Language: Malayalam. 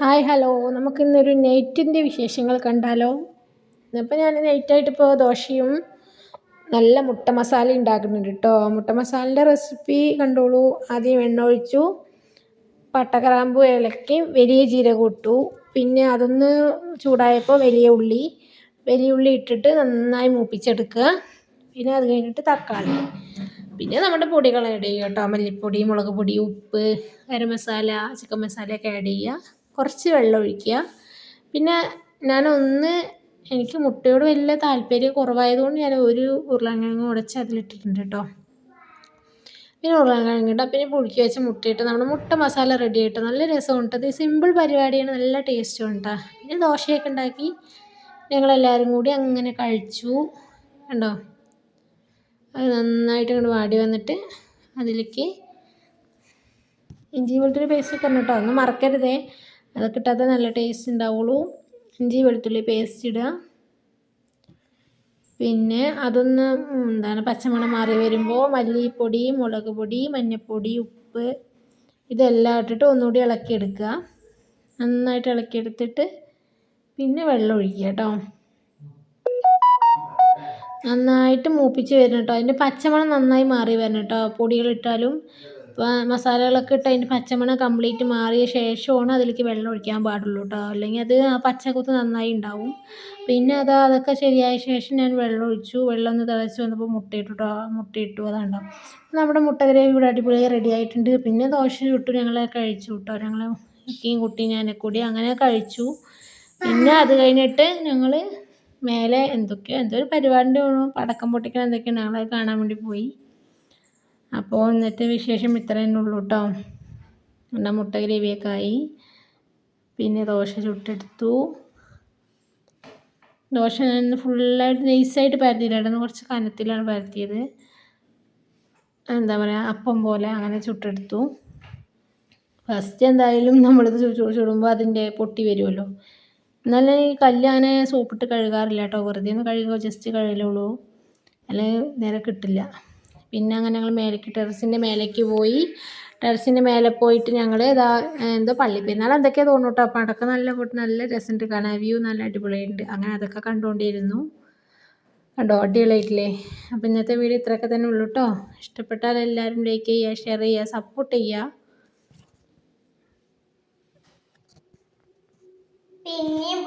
ഹായ് ഹലോ, നമുക്കിന്നൊരു നൈറ്റിൻ്റെ വിശേഷങ്ങൾ കണ്ടാലോ? അപ്പോൾ ഞാൻ നൈറ്റായിട്ടിപ്പോൾ ദോശയും നല്ല മുട്ട മസാല ഉണ്ടാക്കുന്നുണ്ട് കേട്ടോ. മുട്ട മസാലൻ്റെ റെസിപ്പി കണ്ടോളൂ. ആദ്യം എണ്ണ ഒഴിച്ചു, പട്ട ഗ്രാമ്പു ഏലക്ക വലിയ ജീരകം ഇട്ടു. പിന്നെ അതൊന്ന് ചൂടായപ്പോൾ വലിയ ഉള്ളി ഇട്ടിട്ട് നന്നായി മൂപ്പിച്ചെടുക്കുക. പിന്നെ അത് കഴിഞ്ഞിട്ട് തക്കാളി, പിന്നെ നമ്മുടെ പൊടികൾ ആഡ് ചെയ്യുക കേട്ടോ. മല്ലിപ്പൊടി, മുളക് പൊടി, ഉപ്പ്, ഗരം മസാല, ചിക്കൻ മസാലയൊക്കെ ആഡ് ചെയ്യുക. കുറച്ച് വെള്ളം ഒഴിക്കുക. പിന്നെ എനിക്ക് മുട്ടയോട് വലിയ താല്പര്യം കുറവായതുകൊണ്ട് ഞാൻ ഒരു ഉരുളക്കിഴങ്ങ് ഉടച്ച് അതിലിട്ടിട്ടുണ്ട് കേട്ടോ. പിന്നെ ഉരുളക്കിഴങ്ങിട്ട് പിന്നെ പുഴുക്കി വെച്ച് മുട്ടയിട്ട് നമ്മുടെ മുട്ട മസാല റെഡി ആയിട്ട് നല്ല രസമുണ്ട്. ഇത് സിമ്പിൾ പരിപാടിയാണ്, നല്ല ടേസ്റ്റും ഉണ്ട്. പിന്നെ ദോശയൊക്കെ ഉണ്ടാക്കി ഞങ്ങളെല്ലാവരും കൂടി അങ്ങനെ കഴിച്ചു. കണ്ടോ, അത് നന്നായിട്ട് ഇങ്ങോട്ട് വാടി വന്നിട്ട് അതിലേക്ക് ഇഞ്ചി വെളുത്തുള്ളി പേസ്റ്റ് ഒക്കെ കേട്ടോ. ഒന്നും മറക്കരുതേ, അതൊക്കെ ഇട്ടാൽ നല്ല ടേസ്റ്റ് ഉണ്ടാവുള്ളൂ. ഇഞ്ചി വെളുത്തുള്ളി പേസ്റ്റ് ഇടുക. പിന്നെ അതൊന്ന് പച്ചമണം മാറി വരുമ്പോൾ മല്ലിപ്പൊടി, മുളക് പൊടി, മഞ്ഞൾപ്പൊടി, ഉപ്പ് ഇതെല്ലാം ഇട്ടിട്ട് ഒന്നുകൂടി ഇളക്കിയെടുക്കുക. നന്നായിട്ട് ഇളക്കിയെടുത്തിട്ട് പിന്നെ വെള്ളം ഒഴിക്കുക കേട്ടോ. നന്നായിട്ട് മൂപ്പിച്ച് വരണം കേട്ടോ. അതിൻ്റെ പച്ചമണം നന്നായി മാറി വരണം കേട്ടോ. പൊടികളിട്ടാലും മസാലകളൊക്കെ ഇട്ട് അതിൻ്റെ പച്ചമണം കംപ്ലീറ്റ് മാറിയ ശേഷമാണ് അതിലേക്ക് വെള്ളം ഒഴിക്കാൻ പാടുള്ളൂ കേട്ടോ. അല്ലെങ്കിൽ അത് ആ പച്ചക്കുത്ത് നന്നായി ഉണ്ടാവും. പിന്നെ അതൊക്കെ ശരിയായ ശേഷം ഞാൻ വെള്ളം ഒഴിച്ചു. വെള്ളം ഒന്ന് തിളച്ച് വന്നപ്പോൾ മുട്ടയിട്ടു. അതാണ്ടോ, നമ്മുടെ മുട്ട ഗ്രേവി ഇവിടെ അടിപൊളിയായി റെഡി ആയിട്ടുണ്ട്. പിന്നെ ദോശ ചുട്ടു ഞങ്ങൾ കഴിച്ചു കേട്ടോ. ഞങ്ങൾ ഇക്കയും കുട്ടിയും ഞാനെ കൂടി അങ്ങനെ കഴിച്ചു. പിന്നെ അത് കഴിഞ്ഞിട്ട് ഞങ്ങൾ മേലെ എന്തോ ഒരു പരിപാടിൻ്റെ പടക്കം പൊട്ടിക്കണം എന്തൊക്കെയാണ്, ഞങ്ങളത് കാണാൻ വേണ്ടി പോയി. അപ്പോൾ ഇന്നത്തെ വിശേഷം ഇത്ര തന്നെ ഉള്ളൂ കേട്ടോ. നമ്മുടെ മുട്ട ഗ്രേവിയൊക്കെ ആയി. പിന്നെ ദോശ ചുട്ടെടുത്തു. ദോശ ഞാൻ ഫുള്ളായിട്ട് നൈസായിട്ട് പരത്തിയിട്ടായിരുന്നു, കുറച്ച് കനത്തിലാണ് പരത്തിയത്. അപ്പം പോലെ അങ്ങനെ ചുട്ടെടുത്തു. ഫസ്റ്റ് എന്തായാലും നമ്മളിത് ചുടുമ്പോൾ അതിൻ്റെ പൊട്ടി വരുമല്ലോ. എന്നാലും ഈ കല്ല് അങ്ങനെ സോപ്പിട്ട് കഴുകാറില്ല കേട്ടോ. വെറുതെ ഒന്ന് കഴുകുക, ജസ്റ്റ് കഴുകലുള്ളൂ, അല്ലെങ്കിൽ നേരെ കിട്ടില്ല. പിന്നെ അങ്ങനെ ഞങ്ങൾ ടെറസിൻ്റെ മേലേക്ക് പോയി. ടെറസിൻ്റെ മേലെ പോയിട്ട് ഞങ്ങൾ എന്തോ പള്ളിപ്പെരുന്നാൾ എന്തൊക്കെയാണ് തോന്നുന്നു കേട്ടോ. അപ്പോൾ അടക്കം നല്ല രസമുണ്ട് കാണാൻ, വ്യൂ നല്ല അടിപൊളിയുണ്ട്. അങ്ങനെ അതൊക്കെ കണ്ടുകൊണ്ടിരുന്നു. കണ്ടോ, അടിപൊളിയായിട്ടില്ലേ? അപ്പോൾ ഇന്നത്തെ വീഡിയോ ഇത്രയൊക്കെ തന്നെ ഉള്ളൂ കേട്ടോ. ഇഷ്ടപ്പെട്ടാൽ എല്ലാവരും ലൈക്ക് ചെയ്യുക, ഷെയർ ചെയ്യുക, സപ്പോർട്ട് ചെയ്യുക. പിന്നെയും